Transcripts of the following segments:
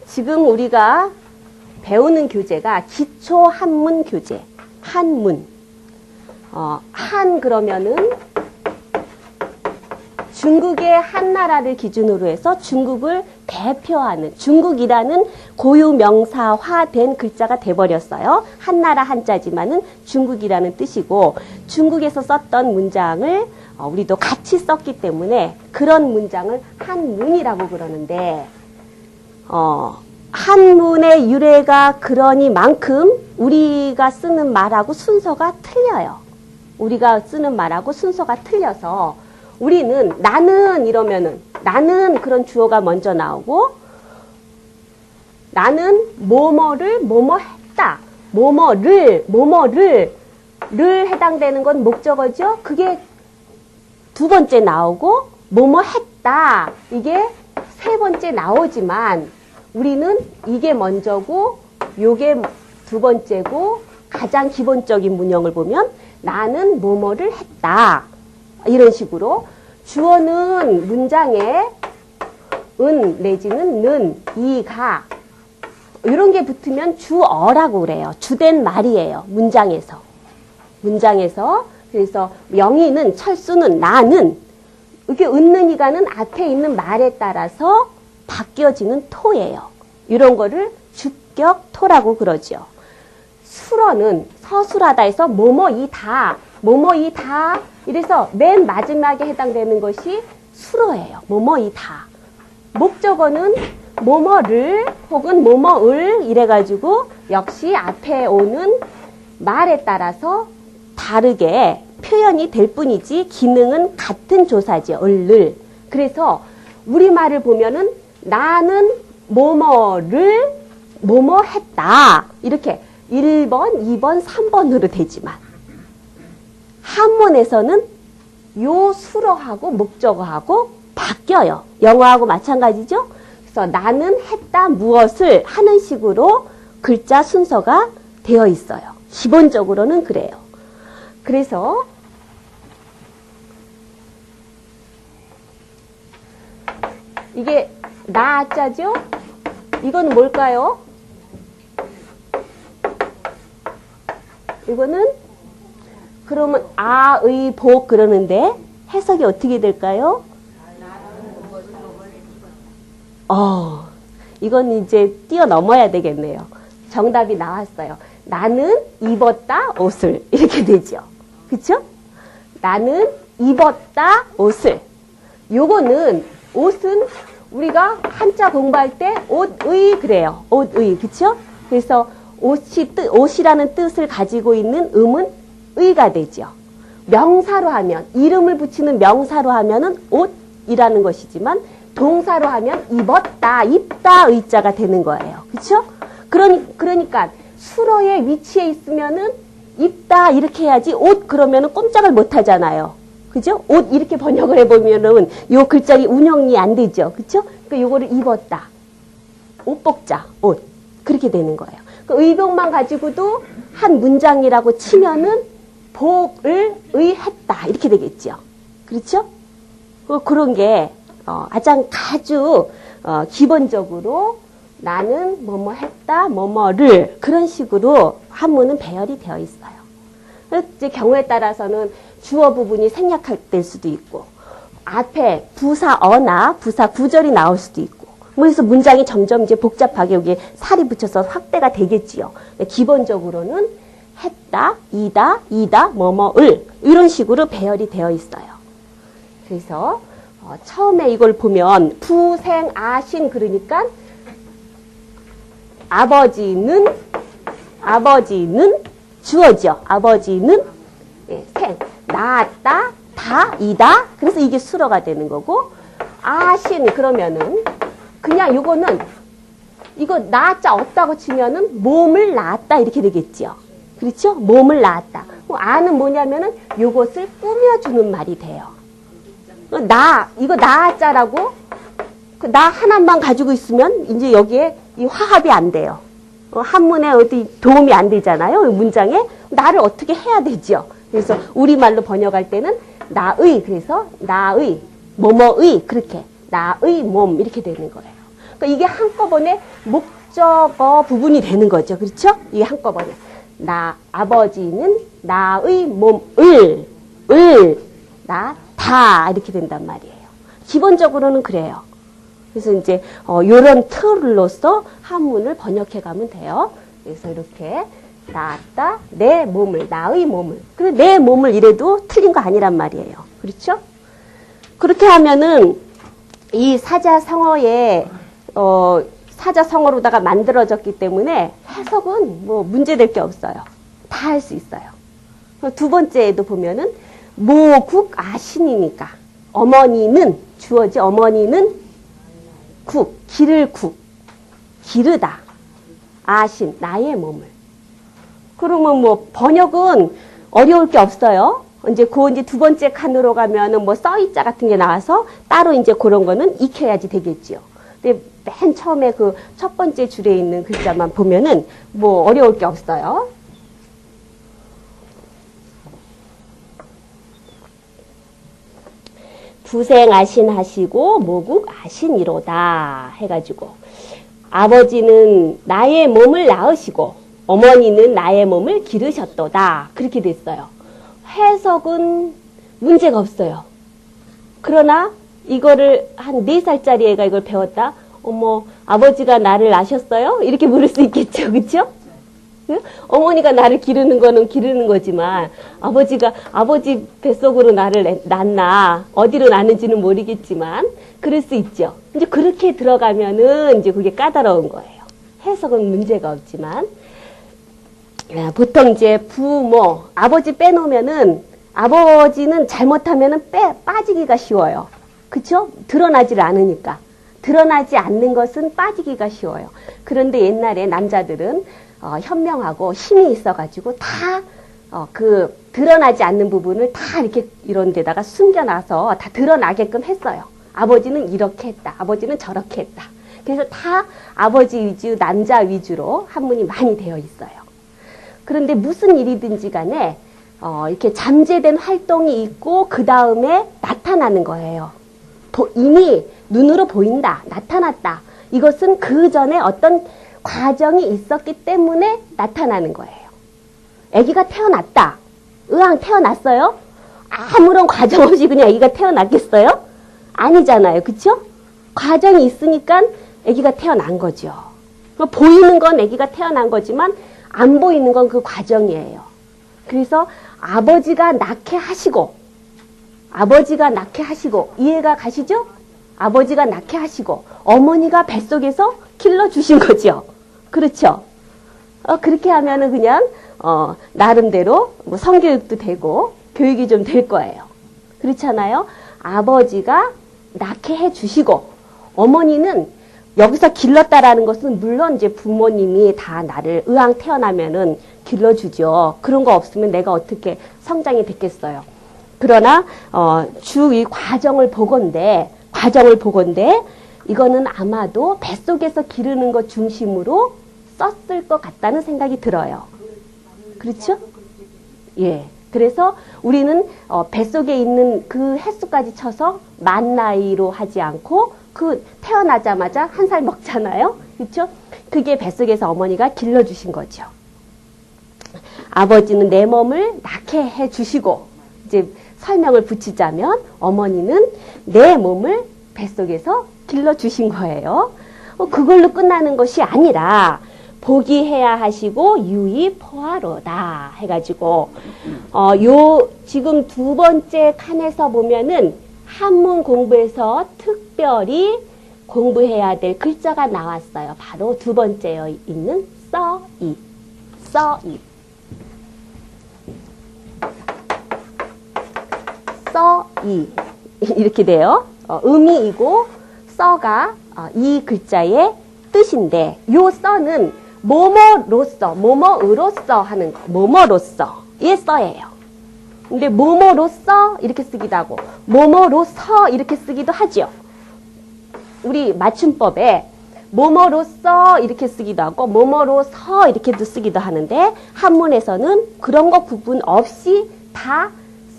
지금 우리가 배우는 교재가 기초 한문 교재, 한문. 한 그러면은 중국의 한나라를 기준으로 해서 중국을 대표하는 중국이라는 고유 명사화된 글자가 돼버렸어요. 한나라 한자지만은 중국이라는 뜻이고 중국에서 썼던 문장을 우리도 같이 썼기 때문에 그런 문장을 한문이라고 그러는데 한문의 유래가 그러니만큼 우리가 쓰는 말하고 순서가 틀려요. 우리가 쓰는 말하고 순서가 틀려서 우리는 나는 이러면은 나는 그런 주어가 먼저 나오고 나는 뭐뭐를 뭐뭐 했다. 뭐뭐를 해당되는 건 목적어죠. 그게 두 번째 나오고 뭐뭐 했다. 이게 세 번째 나오지만 우리는 이게 먼저고 요게 두 번째고 가장 기본적인 문형을 보면 나는 뭐뭐를 했다. 이런 식으로 주어는 문장에 은 내지는 는, 이, 가 이런 게 붙으면 주어라고 그래요. 주된 말이에요. 문장에서. 그래서 영희는, 철수는, 나는 이렇게 은는, 이가는 앞에 있는 말에 따라서 바뀌어지는 토예요. 이런 거를 주격토라고 그러죠. 수러는 서술하다 해서 뭐뭐이다. 이래서 맨 마지막에 해당되는 것이 수러예요. 뭐뭐이다. 목적어는 뭐뭐를 혹은 뭐뭐을 이래가지고 역시 앞에 오는 말에 따라서 다르게 표현이 될 뿐이지 기능은 같은 조사죠. 을을. 그래서 우리말을 보면은 나는 뭐뭐를 뭐뭐 했다. 이렇게 1번, 2번, 3번으로 되지만 한문에서는 요 수러하고 목적어하고 바뀌어요. 영어하고 마찬가지죠. 그래서 나는 했다 무엇을 하는 식으로 글자 순서가 되어 있어요. 기본적으로는 그래요. 그래서 이게 나자죠? 이건 뭘까요? 이거는 그러면 아의 복 그러는데 해석이 어떻게 될까요? 이건 이제 뛰어넘어야 되겠네요. 정답이 나왔어요. 나는 입었다 옷을 이렇게 되죠. 그쵸? 나는 입었다 옷을. 요거는 옷은 우리가 한자 공부할 때 옷의 그래요. 옷의. 그쵸? 그래서 옷이라는 뜻을 가지고 있는 음은 의가 되죠. 명사로 하면 이름을 붙이는 명사로 하면은 옷이라는 것이지만 동사로 하면 입었다, 입다 의자가 되는 거예요. 그렇죠? 그러니까 수로의 위치에 있으면은 입다 이렇게 해야지 옷 그러면은 꼼짝을 못 하잖아요. 그죠? 옷 이렇게 번역을 해보면은 요 글자가 운영이 안 되죠. 그렇죠? 그러니까 요거를 입었다. 옷복자, 옷. 그렇게 되는 거예요. 그 의복만 가지고도 한 문장이라고 치면은 복을 의했다. 이렇게 되겠죠. 그렇죠? 그런 게 아주 기본적으로 나는 뭐뭐 했다, 뭐뭐를 그런 식으로 한문은 배열이 되어 있어요. 이제 경우에 따라서는 주어 부분이 생략될 수도 있고 앞에 부사 어나 부사 구절이 나올 수도 있고 그래서 문장이 점점 이제 복잡하게 여기에 살이 붙여서 확대가 되겠지요. 기본적으로는 했다, 이다, 뭐뭐을 이런 식으로 배열이 되어 있어요. 그래서 처음에 이걸 보면 부생아신 그러니까 아버지는 주어죠. 아버지는 생, 낳았다, 이다. 그래서 이게 수러가 되는 거고 아신 그러면은 그냥 이거 낳았자 없다고 치면은 몸을 낳았다 이렇게 되겠죠. 그렇죠? 몸을 낳았다. 아는 뭐냐면은 요것을 꾸며주는 말이 돼요. 이거 낳았자라고 나 하나만 가지고 있으면 이제 여기에 이 화합이 안 돼요. 한문에 어디 도움이 안 되잖아요. 문장에 나를 어떻게 해야 되죠. 그래서 우리말로 번역할 때는 나의 그래서 나의 뭐뭐의 그렇게 나의 몸 이렇게 되는 거예요. 그러니까 이게 한꺼번에 목적어 부분이 되는 거죠. 그렇죠? 이게 한꺼번에. 아버지는 나의 몸을, 낳다. 이렇게 된단 말이에요. 기본적으로는 그래요. 그래서 이제, 요런 틀로서 한문을 번역해 가면 돼요. 그래서 이렇게, 낳았다, 내 몸을, 나의 몸을. 근데 내 몸을 이래도 틀린 거 아니란 말이에요. 그렇죠? 그렇게 하면은, 이 사자성어에, 사자성어로다가 만들어졌기 때문에 해석은 뭐 문제될 게 없어요. 다 할 수 있어요. 두 번째에도 보면은 모국 아신이니까 어머니는 주어지 어머니는 기를 기르다. 아신 나의 몸을. 그러면 뭐 번역은 어려울 게 없어요. 이제 두 번째 칸으로 가면은 뭐 써이자 같은 게 나와서 따로 이제 그런 거는 익혀야지 되겠지요. 근데 맨 처음에 그 첫 번째 줄에 있는 글자만 보면은 뭐 어려울 게 없어요. 부생아신 하시고 모국 아신이로다 해가지고 아버지는 나의 몸을 낳으시고 어머니는 나의 몸을 기르셨도다. 그렇게 됐어요. 해석은 문제가 없어요. 그러나 이거를 한 4살짜리 애가 이걸 배웠다? 어머, 아버지가 나를 낳으셨어요? 이렇게 물을 수 있겠죠. 그쵸? 응? 어머니가 나를 기르는 거는 기르는 거지만 아버지 뱃속으로 나를 낳나 어디로 낳는지는 모르겠지만 그럴 수 있죠. 이제 그렇게 들어가면은 이제 그게 까다로운 거예요. 해석은 문제가 없지만 보통 이제 부모 아버지 빼놓으면은 아버지는 잘못하면은 빠지기가 쉬워요. 그쵸? 드러나질 않으니까. 드러나지 않는 것은 빠지기가 쉬워요. 그런데 옛날에 남자들은 현명하고 힘이 있어가지고 다 드러나지 않는 부분을 다 이렇게 이런 데다가 숨겨놔서 다 드러나게끔 했어요. 아버지는 이렇게 했다. 아버지는 저렇게 했다. 그래서 다 아버지 위주, 남자 위주로 한문이 많이 되어 있어요. 그런데 무슨 일이든지 간에 이렇게 잠재된 활동이 있고 그 다음에 나타나는 거예요. 이미 눈으로 보인다, 나타났다. 이것은 그 전에 어떤 과정이 있었기 때문에 나타나는 거예요. 아기가 태어났다. 의왕 태어났어요? 아무런 과정 없이 그냥 아기가 태어났겠어요? 아니잖아요. 그쵸? 과정이 있으니까 아기가 태어난 거죠. 보이는 건 아기가 태어난 거지만 안 보이는 건 그 과정이에요. 그래서 아버지가 낳게 하시고 이해가 가시죠? 아버지가 낳게 하시고 어머니가 뱃속에서 길러주신 거죠. 그렇죠? 그렇게 하면은 그냥 나름대로 뭐 성교육도 되고 교육이 좀 될 거예요. 그렇잖아요? 아버지가 낳게 해주시고 어머니는 여기서 길렀다라는 것은 물론 이제 부모님이 다 나를 의왕 태어나면은 길러주죠. 그런 거 없으면 내가 어떻게 성장이 됐겠어요. 그러나 이 과정을 보건대 이거는 아마도 뱃속에서 기르는 것 중심으로 썼을 것 같다는 생각이 들어요. 그렇죠? 예. 그래서 우리는 뱃속에 있는 그 횟수까지 쳐서 만 나이로 하지 않고 그 태어나자마자 1살 먹잖아요. 그렇죠? 그게 뱃속에서 어머니가 길러주신 거죠. 아버지는 내 몸을 낳게 해주시고 이제 설명을 붙이자면 어머니는 내 몸을 뱃속에서 길러주신 거예요. 그걸로 끝나는 것이 아니라 보기해야 하시고 유의 포하로다 해가지고 지금 두 번째 칸에서 보면은 한문 공부에서 특별히 공부해야 될 글자가 나왔어요. 바로 두 번째에 있는 써이. 이렇게 돼요. 의미이고 써가 이 글자의 뜻인데 요 써는 뭐뭐로써 하는 거. 뭐뭐로써의 써예요. 근데 뭐뭐로써 이렇게 쓰기도 하고 뭐뭐로서 이렇게 쓰기도 하죠. 우리 맞춤법에 뭐뭐로써 이렇게 쓰기도 하고 뭐뭐로서 이렇게도 쓰기도 하는데 한문에서는 그런 거 구분 없이 다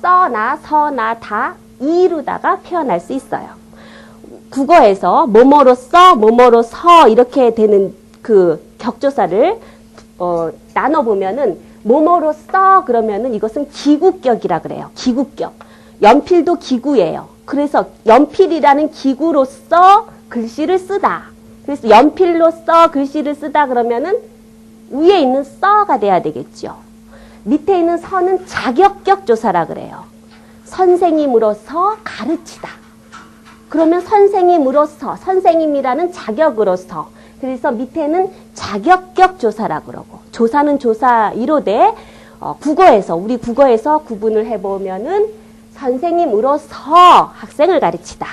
써나 서나 다 이루다가 표현할 수 있어요. 국어에서 뭐뭐로써, 뭐뭐로서 이렇게 되는 그 격조사를 나눠보면은 뭐뭐로써 그러면은 이것은 기구격이라 그래요. 기구격. 연필도 기구예요. 그래서 연필이라는 기구로서 글씨를 쓰다. 그래서 연필로써 글씨를 쓰다 그러면은 위에 있는 써가 돼야 되겠죠. 밑에 있는 서는 자격격 조사라 그래요. 선생님으로서 가르치다. 그러면 선생님으로서, 선생님이라는 자격으로서. 그래서 밑에는 자격격 조사라 그러고, 조사는 조사 1호대, 국어에서, 우리 국어에서 구분을 해보면은 선생님으로서 학생을 가르치다.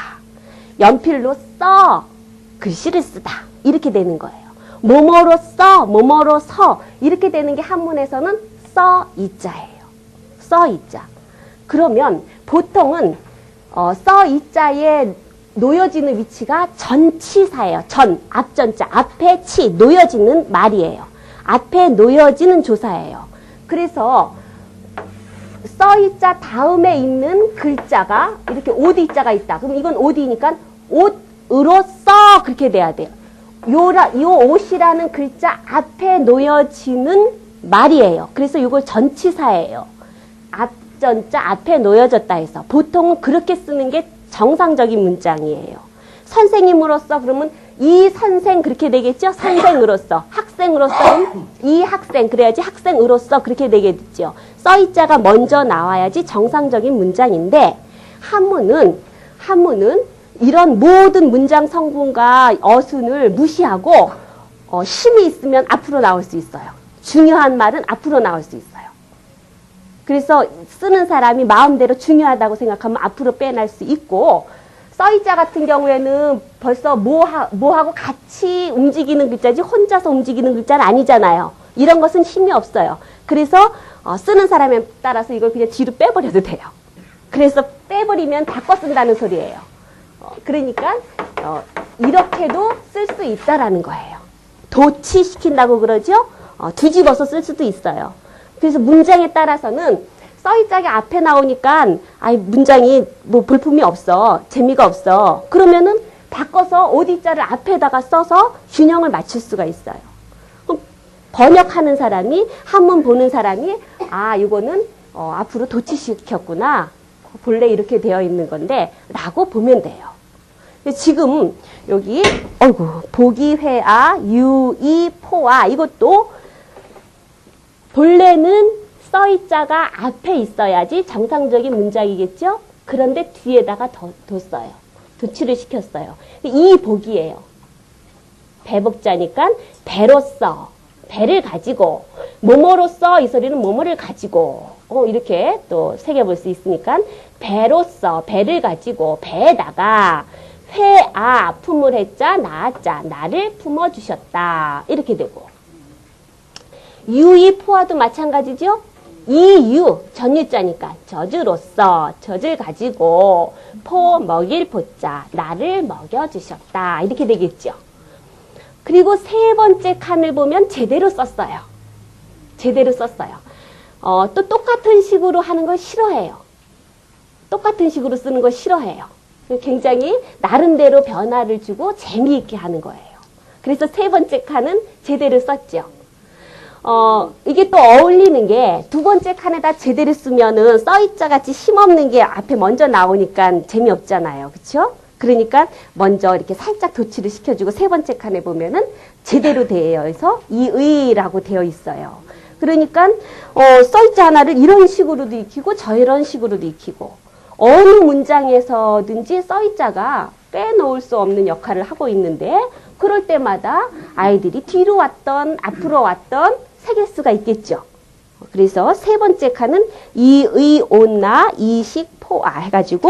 연필로써 글씨를 쓰다. 이렇게 되는 거예요. 뭐뭐로써, 뭐뭐로서 이렇게 되는 게 한문에서는 써 이자예요. 써 이자. 그러면 보통은 써 이자에 놓여지는 위치가 전치사예요. 전, 앞전자, 앞에 치, 놓여지는 말이에요. 앞에 놓여지는 조사예요. 그래서 써 이자 다음에 있는 글자가 이렇게 옷 이자가 있다. 그럼 이건 옷이니까 옷으로써 그렇게 돼야 돼요. 요 옷이라는 글자 앞에 놓여지는 말이에요. 그래서 이걸 전치사예요. 앞전자 앞에 놓여졌다 해서 보통은 그렇게 쓰는 게 정상적인 문장이에요. 선생님으로서 그러면 이 선생 그렇게 되겠죠? 선생으로서. 학생으로서는 이 학생 그래야지 학생으로서 그렇게 되겠죠. 써이자가 먼저 나와야지 정상적인 문장인데 한문은 이런 모든 문장 성분과 어순을 무시하고 힘이 있으면 앞으로 나올 수 있어요. 중요한 말은 앞으로 나올 수 있어요. 그래서 쓰는 사람이 마음대로 중요하다고 생각하면 앞으로 빼낼 수 있고, 써이자 같은 경우에는 벌써 뭐하고 같이 움직이는 글자지 혼자서 움직이는 글자는 아니잖아요. 이런 것은 힘이 없어요. 그래서 쓰는 사람에 따라서 이걸 그냥 뒤로 빼버려도 돼요. 그래서 빼버리면 바꿔 쓴다는 소리예요. 그러니까 이렇게도 쓸 수 있다라는 거예요. 도치시킨다고 그러죠? 뒤집어서 쓸 수도 있어요. 그래서 문장에 따라서는 써이자가 앞에 나오니까 문장이 뭐 볼품이 없어. 재미가 없어. 그러면은 바꿔서 어디자를 앞에다가 써서 균형을 맞출 수가 있어요. 번역하는 사람이 한문 보는 사람이 이거는 앞으로 도치시켰구나. 본래 이렇게 되어 있는 건데 라고 보면 돼요. 지금 여기 보기회아, 유의, 포아 이것도 본래는 써이자가 앞에 있어야지 정상적인 문장이겠죠? 그런데 뒤에다가 뒀어요. 도치를 시켰어요. 이 복이에요. 배복자니까 배로써, 배를 가지고, 뭐뭐로써 이 소리는 뭐뭐를 가지고 이렇게 또 새겨볼 수 있으니까 배로써, 배를 가지고 배에다가 회아, 품을 했자, 나자, 나를 품어주셨다. 이렇게 되고 유의 포화도 마찬가지죠. 이유 전유자니까 젖으로서 젖을 가지고 포 먹일 포자 나를 먹여주셨다 이렇게 되겠죠. 그리고 세 번째 칸을 보면 제대로 썼어요. 제대로 썼어요. 또 똑같은 식으로 하는 걸 싫어해요. 똑같은 식으로 쓰는 걸 싫어해요. 굉장히 나름대로 변화를 주고 재미있게 하는 거예요. 그래서 세 번째 칸은 제대로 썼죠. 이게 또 어울리는 게 두 번째 칸에다 제대로 쓰면은 써이자 같이 힘없는 게 앞에 먼저 나오니까 재미없잖아요. 그쵸? 그러니까 먼저 이렇게 살짝 도치를 시켜주고 세 번째 칸에 보면은 제대로 되어 있어서 이의라고 되어 있어요. 그러니까 써이자 하나를 이런 식으로도 익히고 저런 식으로도 익히고 어느 문장에서든지 써이자가 빼놓을 수 없는 역할을 하고 있는데 그럴 때마다 아이들이 뒤로 왔던 앞으로 왔던 새길 수가 있겠죠. 그래서 세 번째 칸은 이의 온나 이식 포아 해가지고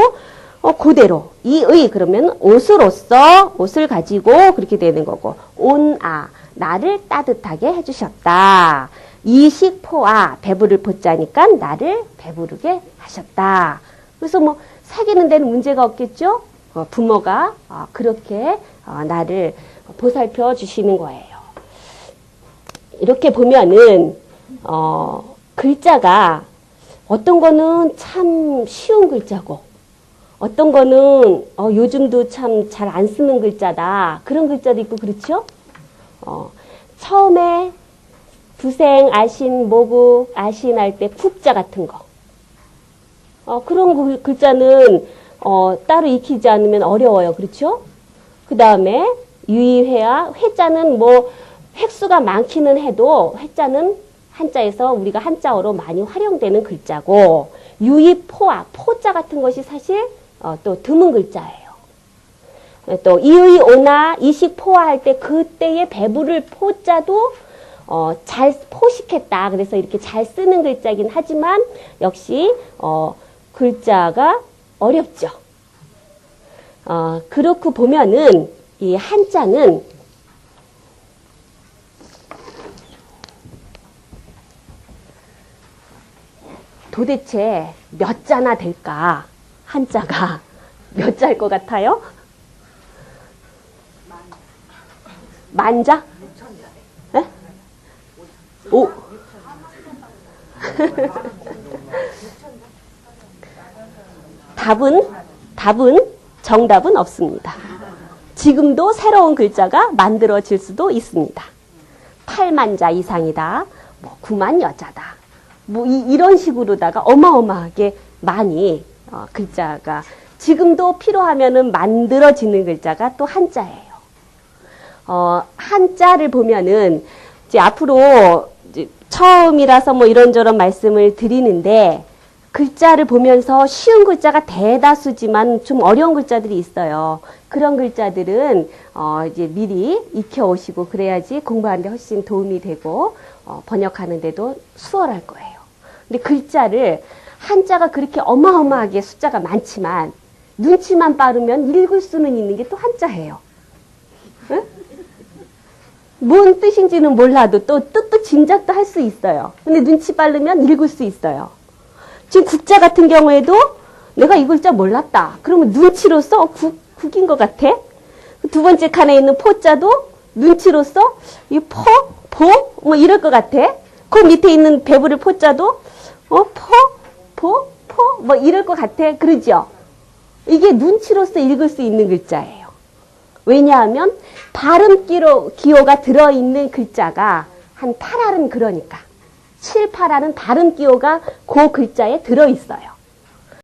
그대로 이의 그러면 옷으로서 옷을 가지고 그렇게 되는 거고 온아 나를 따뜻하게 해주셨다. 이식 포아 배부를 포자니까 나를 배부르게 하셨다. 그래서 뭐 새기는 데는 문제가 없겠죠. 부모가 그렇게 나를 보살펴 주시는 거예요. 이렇게 보면은 글자가 어떤 거는 참 쉬운 글자고 어떤 거는 요즘도 참 잘 안 쓰는 글자다. 그런 글자도 있고 그렇죠? 처음에 부생, 아신, 모국, 아신 할 때 국자 같은 거. 그런 글자는 따로 익히지 않으면 어려워요. 그렇죠? 그 다음에 유의회화, 회자는 뭐 획수가 많기는 해도 회자는 한자에서 우리가 한자어로 많이 활용되는 글자고 유의포화, 포자 같은 것이 사실 또 드문 글자예요. 또 이의, 오나, 이식, 포화 할 때 그때의 배부를 포자도 잘 포식했다. 그래서 이렇게 잘 쓰는 글자긴 하지만 역시 글자가 어렵죠. 그렇고 보면은 이 한자는 도대체 몇 자나 될까? 한자가 몇 자일 것 같아요? 만자? 네? 오. 정답은 없습니다. 지금도 새로운 글자가 만들어질 수도 있습니다. 8만자 이상이다. 뭐 9만 여자다. 뭐 이런 식으로다가 어마어마하게 많이 글자가 지금도 필요하면은 만들어지는 글자가 또 한자예요. 한자를 보면은 이제 앞으로 이제 처음이라서 뭐 이런저런 말씀을 드리는데 글자를 보면서 쉬운 글자가 대다수지만 좀 어려운 글자들이 있어요. 그런 글자들은 이제 미리 익혀오시고 그래야지 공부하는데 훨씬 도움이 되고 번역하는데도 수월할 거예요. 근데 글자를 한자가 그렇게 어마어마하게 숫자가 많지만 눈치만 빠르면 읽을 수는 있는 게 또 한자예요. 응? 뭔 뜻인지는 몰라도 또 뜻도 짐작도 할 수 있어요. 근데 눈치 빠르면 읽을 수 있어요. 지금 국자 같은 경우에도 내가 이 글자 몰랐다. 그러면 눈치로서 국인 것 같아. 두 번째 칸에 있는 포자도 눈치로서 이 뭐 이럴 것 같아. 그 밑에 있는 배부를 포자도 뭐 이럴 것 같아. 그러죠? 이게 눈치로서 읽을 수 있는 글자예요. 왜냐하면 발음 기호가 들어있는 글자가 한 8알은 그러니까 7, 8알은 발음 기호가 그 글자에 들어있어요.